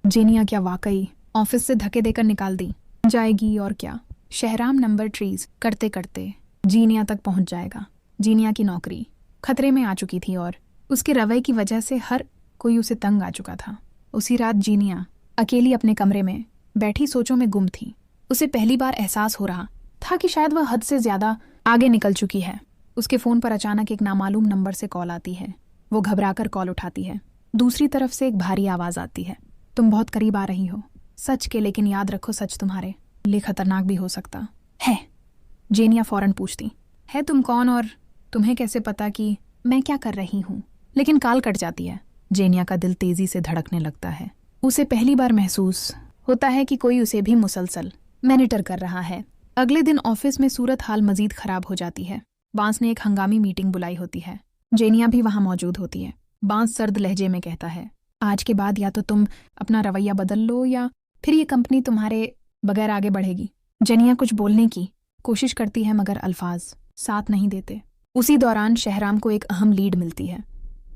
जेनिया क्या वाकई ऑफिस से धक्के देकर निकाल दी जाएगी? और क्या शहराम नंबर ट्रीज करते करते जीनिया तक पहुंच जाएगा। जीनिया की नौकरी खतरे में आ चुकी थी और उसके रवैये की वजह से हर कोई उसे तंग आ चुका था। उसी रात जीनिया अकेली अपने कमरे में बैठी सोचों में गुम थी। उसे पहली बार एहसास हो रहा था कि शायद वह हद से ज्यादा आगे निकल चुकी है। उसके फ़ोन पर अचानक एक नामालूम नंबर से कॉल आती है। वो घबराकर कॉल उठाती है। दूसरी तरफ से एक भारी आवाज़ आती है, तुम बहुत करीब आ रही हो सच के, लेकिन याद रखो सच तुम्हारे लिए खतरनाक भी हो सकता है। जेनिया फौरन पूछती है, तुम कौन और तुम्हें कैसे पता कि मैं क्या कर रही हूँ? लेकिन कॉल कट जाती है। जेनिया का दिल तेजी से धड़कने लगता है। उसे पहली बार महसूस होता है कि कोई उसे भी मुसलसल मॉनिटर कर रहा है। अगले दिन ऑफिस में सूरत हाल मजीद खराब हो जाती है। बांस ने एक हंगामी मीटिंग बुलाई होती है। जेनिया भी वहां मौजूद होती है। बांस सर्द लहजे में कहता है, आज के बाद या तो तुम अपना रवैया बदल लो या फिर ये कंपनी तुम्हारे बगैर आगे बढ़ेगी। जेनिया कुछ बोलने की कोशिश करती है मगर अल्फाज साथ नहीं देते। उसी दौरान शहराम को एक अहम लीड मिलती है।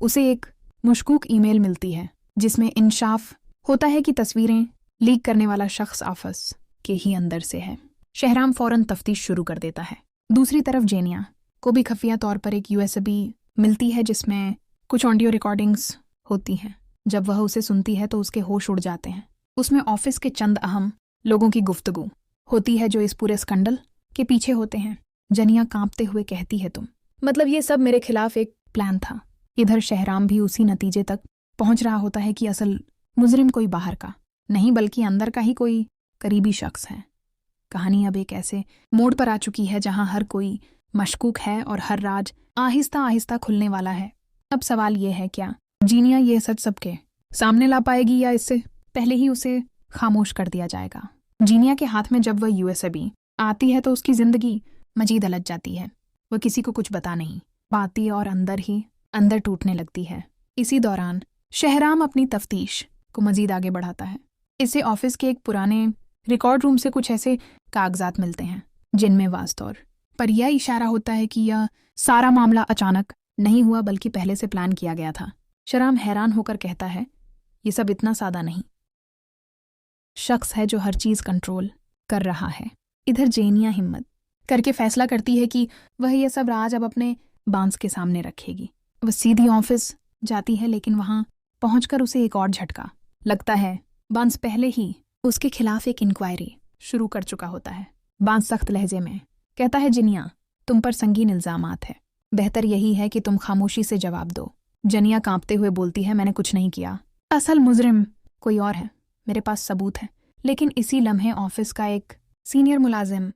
उसे एक मुश्कूक ईमेल मिलती है जिसमें इंसाफ होता है कि तस्वीरें लीक करने वाला शख्स ऑफिस के ही अंदर से है। शहराम फौरन तफ्तीश शुरू कर देता है। दूसरी तरफ जेनिया को भी खुफिया तौर पर एक यूएसबी मिलती है जिसमें कुछ ऑडियो रिकॉर्डिंग्स होती हैं। जब वह उसे सुनती है तो उसके होश उड़ जाते हैं। उसमें ऑफिस के चंद अहम लोगों की गुफ्तगू होती है जो इस पूरे स्कंडल के पीछे होते हैं। जेनिया कांपते हुए कहती है, तुम मतलब ये सब मेरे खिलाफ एक प्लान था। इधर शहराम भी उसी नतीजे तक पहुंच रहा होता है कि असल मुजरिम कोई बाहर का नहीं बल्कि अंदर का ही कोई करीबी शख्स है। कहानी अब एक ऐसे मोड़ पर आ चुकी है जहां हर कोई मशकूक है और हर राज आहिस्ता आहिस्ता खुलने वाला है। अब सवाल ये है, क्या जीनिया ये सच सबके सामने ला पाएगी या इससे पहले ही उसे खामोश कर दिया जाएगा? जीनिया के हाथ में जब वह यूएसबी आती है तो उसकी जिंदगी मजीद अलझ जाती है। वह किसी को कुछ बता नहीं पाती और अंदर ही अंदर टूटने लगती है। इसी दौरान शहराम अपनी तफ्तीश को मजीद आगे बढ़ाता है। इसे ऑफिस के एक पुराने रिकॉर्ड रूम से कुछ ऐसे कागजात मिलते हैं जिनमें वास्तौर पर यह इशारा होता है कि यह सारा मामला अचानक नहीं हुआ बल्कि पहले से प्लान किया गया था। शहराम हैरान होकर कहता है, ये सब इतना सादा नहीं शख्स है जो हर चीज कंट्रोल कर रहा है। इधर जेनिया हिम्मत करके फैसला करती है कि वह यह सब राज अब अपने बांस के सामने रखेगी। वह सीधी ऑफिस जाती है लेकिन वहां पहुंचकर उसे एक और झटका लगता है। बांस पहले ही उसके खिलाफ एक इंक्वायरी शुरू कर चुका होता है। बांस सख्त लहजे में कहता है, जिनिया तुम पर संगीन इल्जामात है, बेहतर यही है कि तुम खामोशी से जवाब दो। जनिया कांपते हुए बोलती है, मैंने कुछ नहीं किया, असल मुजरिम कोई और है, मेरे पास सबूत है। लेकिन इसी लम्हे ऑफिस का एक सीनियर मुलाजिम